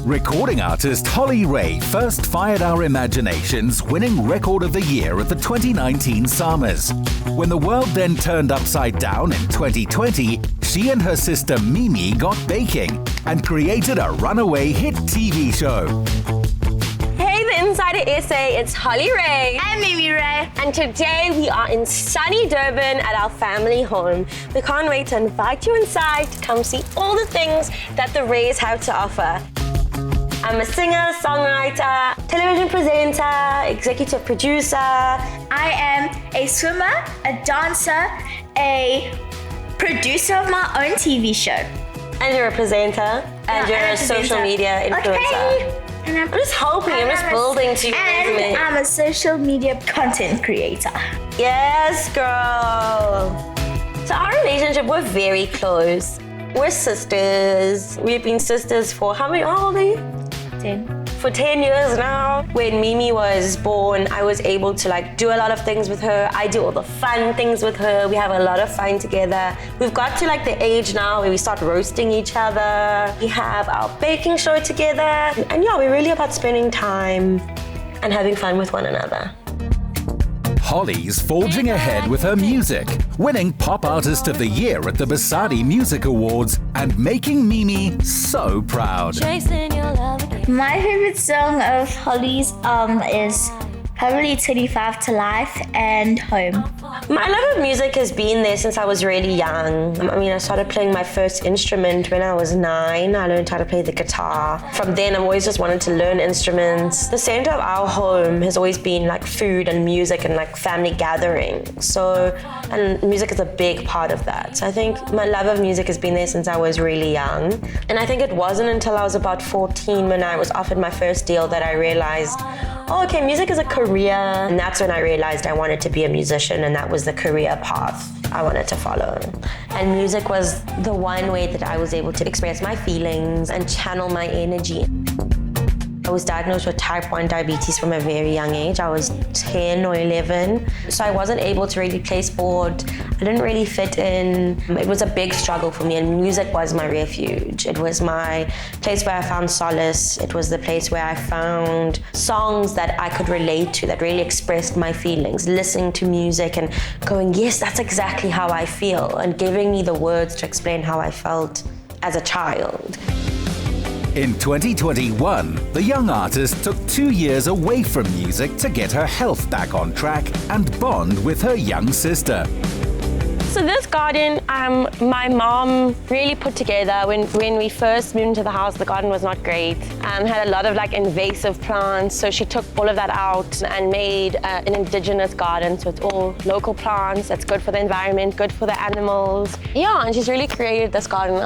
Recording artist Holly Ray first fired our imaginations, winning Record of the Year at the 2019 Summers. When the world then turned upside down in 2020, she and her sister Mimi got baking and created a runaway hit TV show. Hey, the Insider SA, it's Holly Ray. I'm Mimi Rey. And today we are in sunny Durban at our family home. We can't wait to invite you inside to come see all the things that the Rays have to offer. I'm a singer, songwriter, television presenter, executive producer. I am a swimmer, a dancer, a producer of my own TV show. And you're a presenter. And you're a social media influencer. Okay. I'm just hoping, I'm just building to your resume. And I'm a social media content creator. Yes, girl. So our relationship, we're very close. We're sisters. We've been sisters for how old are you? 10. For 10 years now. When Mimi was born, I was able to do a lot of things with her. I do all the fun things with her. We have a lot of fun together. We've got to the age now where we start roasting each other. We have our baking show together. And yeah, we're really about spending time and having fun with one another. Holly's forging ahead with her music, winning Pop Artist of the Year at the Basadi Music Awards and making Mimi so proud. My favorite song of Holly's is probably 25 to Life and Home. My love of music has been there since I was really young. I started playing my first instrument when I was 9. I learned how to play the guitar. From then, I've always just wanted to learn instruments. The center of our home has always been food and music and family gatherings. And music is a big part of that. So I think my love of music has been there since I was really young. And I think it wasn't until I was about 14 when I was offered my first deal that I realized, oh, okay, music is a career. And that's when I realized I wanted to be a musician, and that was the career path I wanted to follow. And music was the one way that I was able to express my feelings and channel my energy. I was diagnosed with type 1 diabetes from a very young age. I was 10 or 11. So I wasn't able to really play sport. I didn't really fit in. It was a big struggle for me, and music was my refuge. It was my place where I found solace. It was the place where I found songs that I could relate to, that really expressed my feelings. Listening to music and going, yes, that's exactly how I feel, and giving me the words to explain how I felt as a child. In 2021, the young artist took 2 years away from music to get her health back on track and bond with her young sister. So this garden, my mom really put together. When we first moved into the house, the garden was not great. Had a lot of invasive plants, so she took all of that out and made an indigenous garden. So it's all local plants. That's good for the environment, good for the animals. Yeah, and she's really created this garden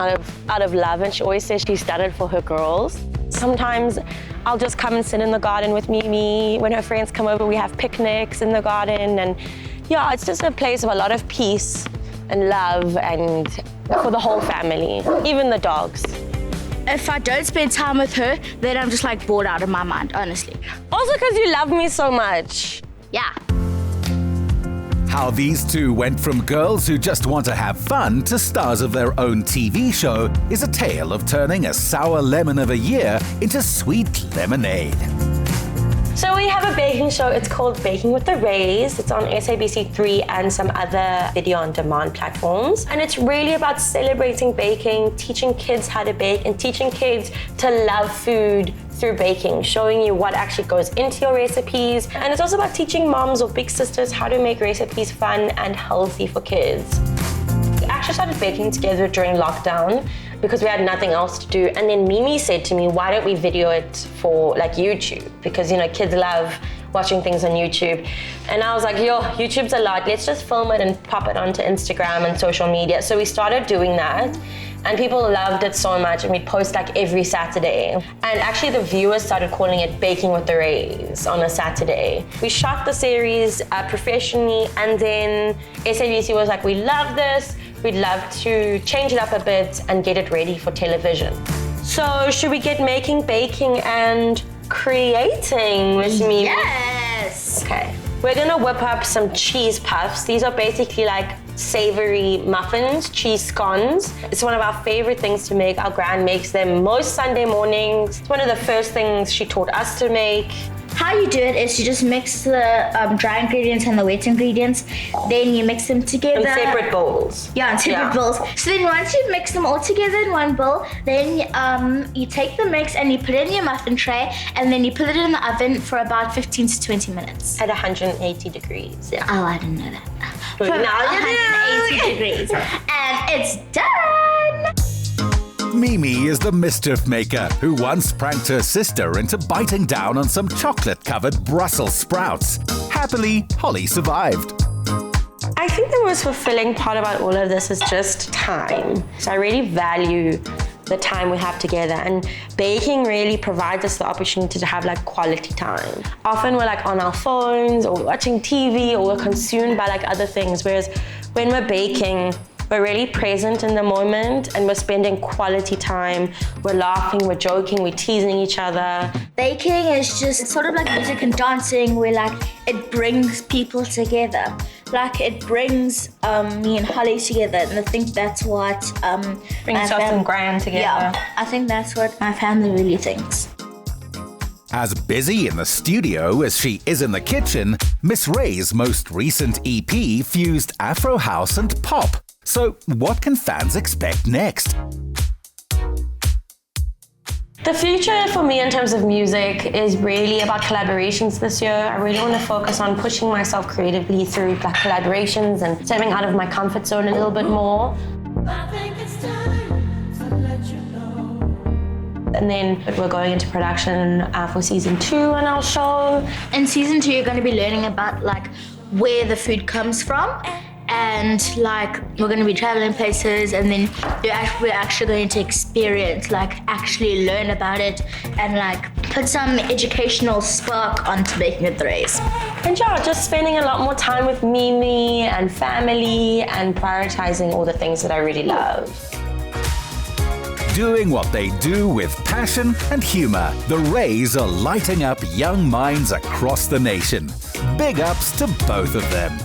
out of love. And she always says she's done it for her girls. Sometimes I'll just come and sit in the garden with Mimi. When her friends come over, we have picnics in the garden, and yeah, it's just a place of a lot of peace and love, and for the whole family, even the dogs. If I don't spend time with her, then I'm just bored out of my mind, honestly. Also because you love me so much. Yeah. How these two went from girls who just want to have fun to stars of their own TV show is a tale of turning a sour lemon of a year into sweet lemonade. So we have a baking show. It's called Baking with the Rays. It's on SABC3 and some other video-on-demand platforms. And it's really about celebrating baking, teaching kids how to bake, and teaching kids to love food through baking, showing you what actually goes into your recipes. And it's also about teaching moms or big sisters how to make recipes fun and healthy for kids. We actually started baking together during lockdown because we had nothing else to do. And then Mimi said to me, why don't we video it for YouTube? Because kids love watching things on YouTube. And I was like, yo, YouTube's a lot. Let's just film it and pop it onto Instagram and social media. So we started doing that. And people loved it so much, and we'd post every Saturday. And actually the viewers started calling it Baking with the Rays on a Saturday. We shot the series professionally, and then SABC was like, we love this. We'd love to change it up a bit and get it ready for television. So should we get making, baking, and creating with me? Yes! Okay. We're gonna whip up some cheese puffs. These are basically savory muffins, cheese scones. It's one of our favorite things to make. Our gran makes them most Sunday mornings. It's one of the first things she taught us to make. How you do it is you just mix the dry ingredients and the wet ingredients. Then you mix them together. In separate bowls. Yeah, in separate bowls. So then once you mix them all together in one bowl, then you take the mix and you put it in your muffin tray, and then you put it in the oven for about 15 to 20 minutes. At 180 degrees. Yeah. Oh, I didn't know that. Well, For now you 180 degrees. And it's done! Mimi is the mischief maker who once pranked her sister into biting down on some chocolate-covered Brussels sprouts. Happily, Holly survived. I think the most fulfilling part about all of this is just time. So I really value the time we have together, and baking really provides us the opportunity to have like quality time. Often we're like on our phones or watching TV, or we're consumed by like other things, whereas when we're baking, we're really present in the moment and we're spending quality time. We're laughing, we're joking, we're teasing each other. Baking is just sort of like music and dancing, where like it brings people together. Like it brings me and Holly together, and I think that's what Brings us and Gran together. Yeah, I think that's what my family really thinks. As busy in the studio as she is in the kitchen, Miss Rey's most recent EP fused Afro house and pop. So what can fans expect next? The future for me in terms of music is really about collaborations this year. I really want to focus on pushing myself creatively through like collaborations and stepping out of my comfort zone a little bit more. I think it's time to let you know. And then we're going into production for season 2 on our show. In season 2, you're going to be learning about like where the food comes from. And like we're going to be traveling places, and then we're actually going to experience, like actually learn about it, and like put some educational spark onto making it the race. And yeah, just spending a lot more time with Mimi and family and prioritizing all the things that I really love. Doing what they do with passion and humor, the Reys are lighting up young minds across the nation. Big ups to both of them.